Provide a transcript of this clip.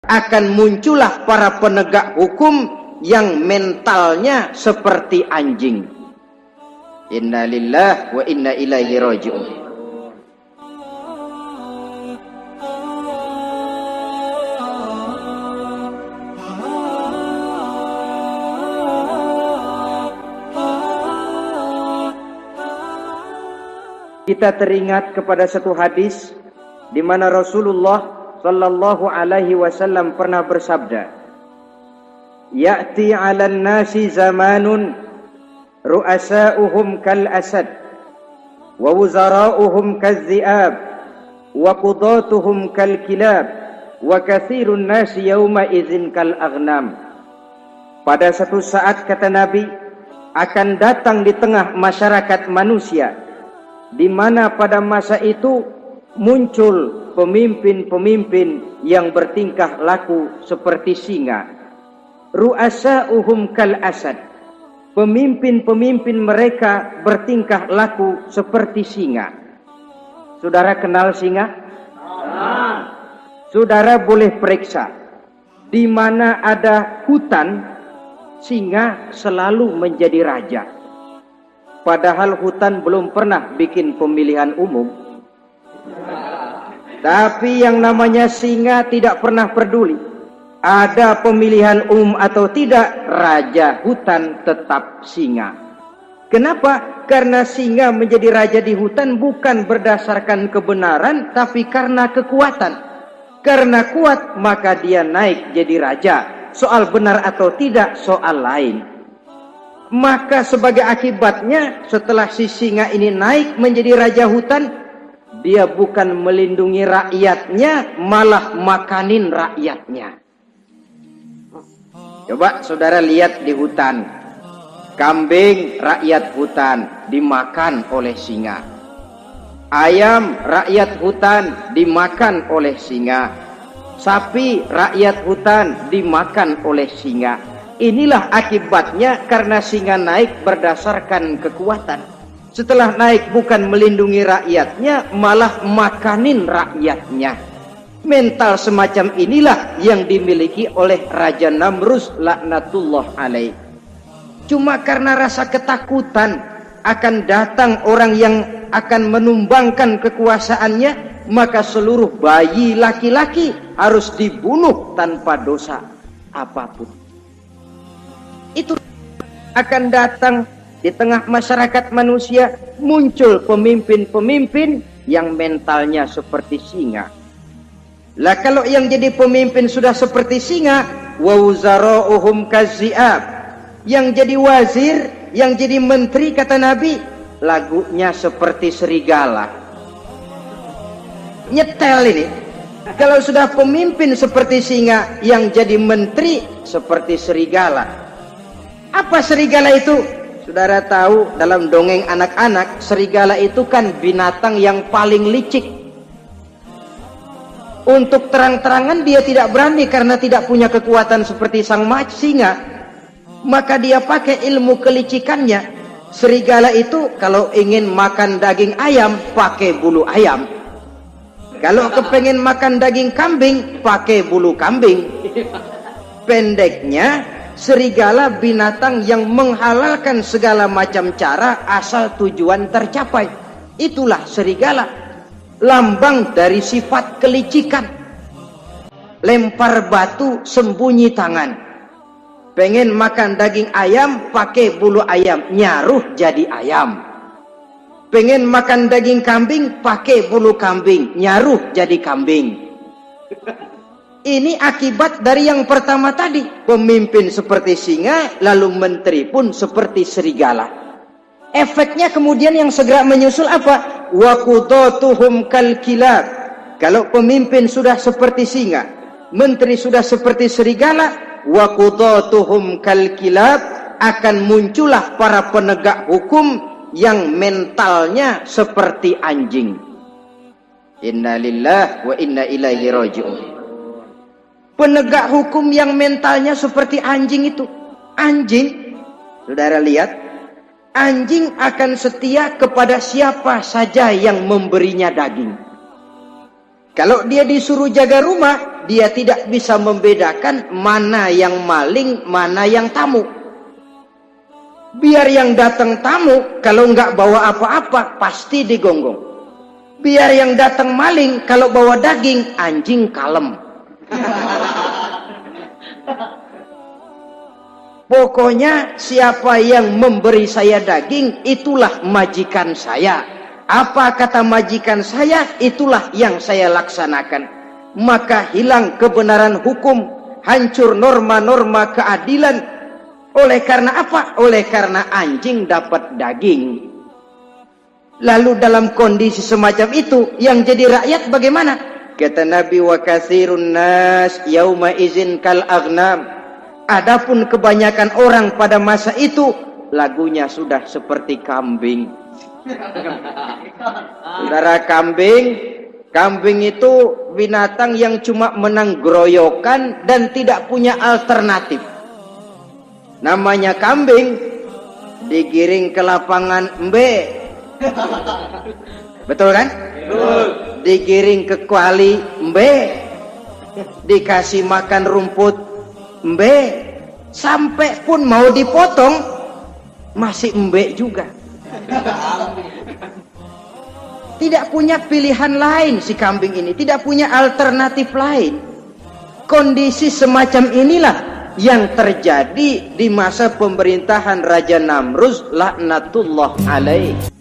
akan muncullah para penegak hukum yang mentalnya seperti anjing. Inna lillahi wa inna ilaihi raji'un. Kita teringat kepada satu hadis di mana Rasulullah sallallahu alaihi wasallam pernah bersabda, "Ya'ti 'alan nasi zamanun ru'asa'uhum kal asad wa wuzara'uhum kaz-zi'ab wa qudatuhum kal kilab wa katsirun nasi yawma idzin kal aghnam." Pada satu saat, kata Nabi, akan datang di tengah masyarakat manusia di mana pada masa itu muncul pemimpin-pemimpin yang bertingkah laku seperti singa. Ru'asa'uhum kal asad. Pemimpin-pemimpin mereka bertingkah laku seperti singa. Saudara kenal singa? Saudara boleh periksa. Di mana ada hutan, singa selalu menjadi raja. Padahal hutan belum pernah bikin pemilihan umum. Tapi yang namanya singa tidak pernah peduli. Ada pemilihan umum atau tidak, raja hutan tetap singa. Kenapa? Karena singa menjadi raja di hutan bukan berdasarkan kebenaran, tapi karena kekuatan. Karena kuat, maka dia naik jadi raja. Soal benar atau tidak, soal lain. Maka sebagai akibatnya, setelah si singa ini naik menjadi raja hutan, dia bukan melindungi rakyatnya, malah makanin rakyatnya. Coba saudara lihat di hutan. Kambing rakyat hutan dimakan oleh singa. Ayam rakyat hutan dimakan oleh singa. Sapi rakyat hutan dimakan oleh singa. Inilah akibatnya karena singa naik berdasarkan kekuatan. Setelah naik bukan melindungi rakyatnya, malah makanin rakyatnya. Mental semacam inilah yang dimiliki oleh Raja Namrus laknatullah alaih. Cuma karena rasa ketakutan akan datang orang yang akan menumbangkan kekuasaannya, maka seluruh bayi laki-laki harus dibunuh tanpa dosa apapun. Itu akan datang di tengah masyarakat manusia, muncul pemimpin-pemimpin yang mentalnya seperti singa. Lah kalau yang jadi pemimpin sudah seperti singa, wa wuzara'uhum kaz-zi'ab. Yang jadi wazir, yang jadi menteri, kata Nabi, lagunya seperti serigala. Nyetel ini. Kalau sudah pemimpin seperti singa, yang jadi menteri seperti serigala. Apa serigala itu? Saudara tahu dalam dongeng anak-anak, serigala itu kan binatang yang paling licik. Untuk terang-terangan dia tidak berani karena tidak punya kekuatan seperti sang singa. Maka dia pakai ilmu kelicikannya. Serigala itu kalau ingin makan daging ayam, pakai bulu ayam. Kalau kepengen makan daging kambing, pakai bulu kambing. Pendeknya, serigala binatang yang menghalalkan segala macam cara asal tujuan tercapai. Itulah serigala. Lambang dari sifat kelicikan. Lempar batu, sembunyi tangan. Pengen makan daging ayam, pakai bulu ayam, nyaruh jadi ayam. Pengen makan daging kambing, pakai bulu kambing, nyaruh jadi kambing. Ini akibat dari yang pertama tadi. Pemimpin seperti singa, lalu menteri pun seperti serigala. Efeknya kemudian yang segera menyusul apa? Wa qudatuhum kal kilab. Kalau pemimpin sudah seperti singa, menteri sudah seperti serigala, wa qudatuhum kal kilab, akan muncullah para penegak hukum yang mentalnya seperti anjing. Inna lillahi wa inna ilaihi raji'un. Penegak hukum yang mentalnya seperti anjing itu. Anjing, saudara lihat, anjing akan setia kepada siapa saja yang memberinya daging. Kalau dia disuruh jaga rumah, dia tidak bisa membedakan mana yang maling, mana yang tamu. Biar yang datang tamu, kalau nggak bawa apa-apa, pasti digonggong. Biar yang datang maling, kalau bawa daging, anjing kalem. Pokoknya siapa yang memberi saya daging, itulah majikan saya. Apa kata majikan saya, itulah yang saya laksanakan. Maka hilang kebenaran hukum, hancur norma-norma keadilan. Oleh karena apa? Oleh karena anjing dapat daging. Lalu dalam kondisi semacam itu, yang jadi rakyat bagaimana? Kata Nabi, wa katsirun nas yauma izin kal aghnam. Adapun kebanyakan orang pada masa itu, lagunya sudah seperti kambing. Saudara, kambing itu binatang yang cuma menang geroyokan dan tidak punya alternatif. Namanya kambing, digiring ke lapangan embe. Betul kan? Betul. Digiring ke kuali embe. Dikasih makan rumput embe. Sampai pun mau dipotong masih embe juga. Tidak punya pilihan lain si kambing ini, tidak punya alternatif lain. Kondisi semacam inilah yang terjadi di masa pemerintahan Raja Namruz laknatullah alaih.